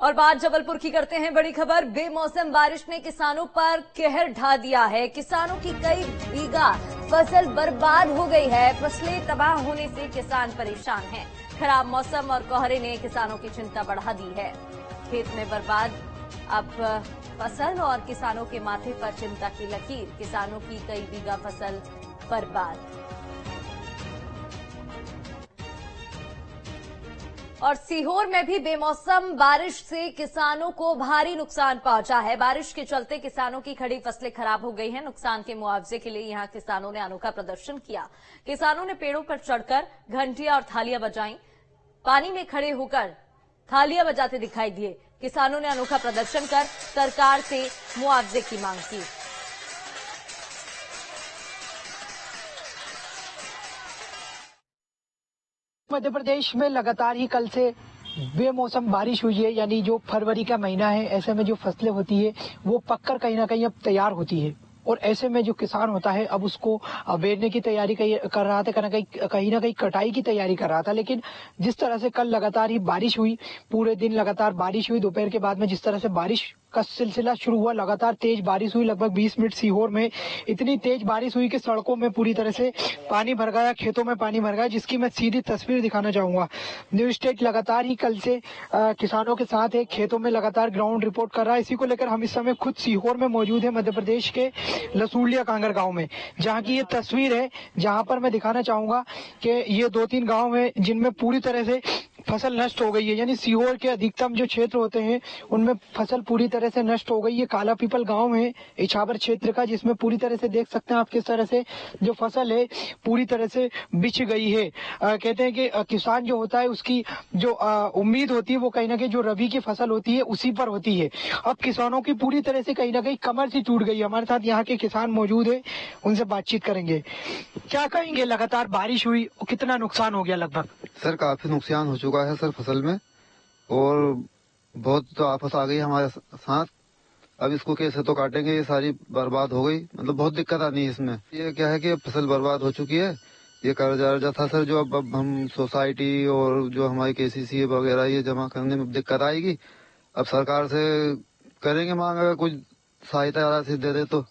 और बात जबलपुर की करते हैं। बड़ी खबर, बेमौसम बारिश ने किसानों पर कहर ढा दिया है। किसानों की कई बीघा फसल बर्बाद हो गई है। फसलें तबाह होने से किसान परेशान हैं। खराब मौसम और कोहरे ने किसानों की चिंता बढ़ा दी है। खेत में बर्बाद अब फसल और किसानों के माथे पर चिंता की लकीर। किसानों की कई बीघा फसल बर्बाद। और सीहोर में भी बेमौसम बारिश से किसानों को भारी नुकसान पहुंचा है। बारिश के चलते किसानों की खड़ी फसलें खराब हो गई हैं। नुकसान के मुआवजे के लिए यहां किसानों ने अनोखा प्रदर्शन किया। किसानों ने पेड़ों पर चढ़कर घंटियां और थालियां बजाईं। पानी में खड़े होकर थालियां बजाते दिखाई दिए। किसानों ने अनोखा प्रदर्शन कर सरकार से मुआवजे की मांग की। मध्य प्रदेश में लगातार ही कल से बेमौसम बारिश हुई है, यानी जो फरवरी का महीना है, ऐसे में जो फसलें होती है वो पककर कहीं ना कहीं अब तैयार होती है। और ऐसे में जो किसान होता है अब उसको बेचने की तैयारी कर रहा था, कहीं ना कहीं कटाई की तैयारी कर रहा था। लेकिन जिस तरह से कल लगातार ही बारिश हुई, पूरे दिन लगातार बारिश हुई, दोपहर के बाद में जिस तरह से बारिश का सिलसिला शुरू हुआ, लगातार तेज बारिश हुई। लगभग 20 मिनट सीहोर में इतनी तेज बारिश हुई कि सड़कों में पूरी तरह से पानी भर गया, खेतों में पानी भर गया, जिसकी मैं सीधी तस्वीर दिखाना चाहूंगा। न्यूज स्टेट लगातार ही कल से किसानों के साथ है, खेतों में लगातार ग्राउंड रिपोर्ट कर रहा है। इसी को लेकर हम इस समय खुद सीहोर में मौजूद है, मध्य प्रदेश के लसूलिया कांगर गांव में, जहां की ये तस्वीर है, जहां पर मैं दिखाना चाहूंगा कि ये 2-3 गांव है जिनमें पूरी तरह से फसल नष्ट हो गई है। यानी सीहोर के अधिकतम जो क्षेत्र होते हैं उनमें फसल पूरी तरह से नष्ट हो गई है। काला पीपल गांव है इछावर क्षेत्र का, जिसमें पूरी तरह से देख सकते हैं आप किस तरह से जो फसल है पूरी तरह से बिछ गई है। कहते हैं कि किसान जो होता है उसकी जो उम्मीद होती है वो कहीं ना कहीं जो रबी की फसल होती है उसी पर होती है। अब किसानों की पूरी तरह से कहीं ना कहीं कमर सी टूट गई है। हमारे साथ यहाँ के किसान मौजूद है, उनसे बातचीत करेंगे। क्या कहेंगे, लगातार बारिश हुई, कितना नुकसान हो गया? लगभग सर काफी नुकसान हो चुका है सर फसल में, और बहुत तो आफत आ गई हमारे साथ। अब इसको कैसे तो काटेंगे, ये सारी बर्बाद हो गई, मतलब बहुत दिक्कत आनी है इसमें। ये क्या है कि फसल बर्बाद हो चुकी है। ये कर्जा था सर, जो अब हम सोसाइटी और जो हमारी केसीसी वगैरह ये जमा करने में दिक्कत आएगी। अब सरकार से करेंगे मांग, अगर कुछ सहायता राशि दे दे तो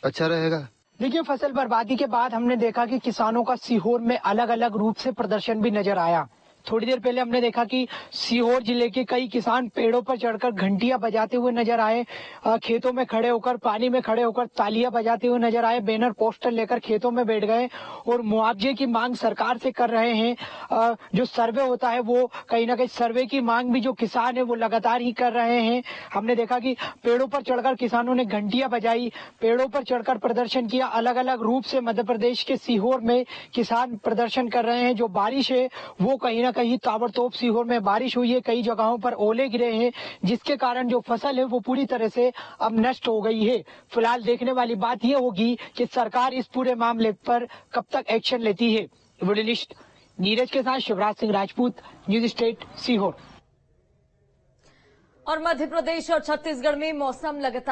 अच्छा रहेगा। देखिए, फसल बर्बादी के बाद हमने देखा कि किसानों का सीहोर में अलग अलग रूप से प्रदर्शन भी नजर आया। थोड़ी देर पहले हमने देखा कि सीहोर जिले के कई किसान पेड़ों पर चढ़कर घंटियां बजाते हुए नजर आए, खेतों में खड़े होकर, पानी में खड़े होकर तालियां बजाते हुए नजर आए, बैनर पोस्टर लेकर खेतों में बैठ गए और मुआवजे की मांग सरकार से कर रहे हैं। जो सर्वे होता है वो कहीं ना कहीं सर्वे की मांग भी जो किसान है वो लगातार ही कर रहे हैं। हमने देखा कि पेड़ों पर चढ़कर किसानों ने घंटियां बजाई, पेड़ों पर चढ़कर प्रदर्शन किया। अलग अलग रूप से मध्य प्रदेश के सीहोर में किसान प्रदर्शन कर रहे हैं। जो बारिश है वो कहीं कहीं ताबड़तोड़ सीहोर में बारिश हुई है, कई जगहों पर ओले गिरे हैं, जिसके कारण जो फसल है वो पूरी तरह से अब नष्ट हो गई है। फिलहाल देखने वाली बात यह होगी कि सरकार इस पूरे मामले पर कब तक एक्शन लेती है। जर्नलिस्ट नीरज के साथ शिवराज सिंह राजपूत, न्यूज स्टेट सीहोर। और मध्य प्रदेश और छत्तीसगढ़ में मौसम लगातार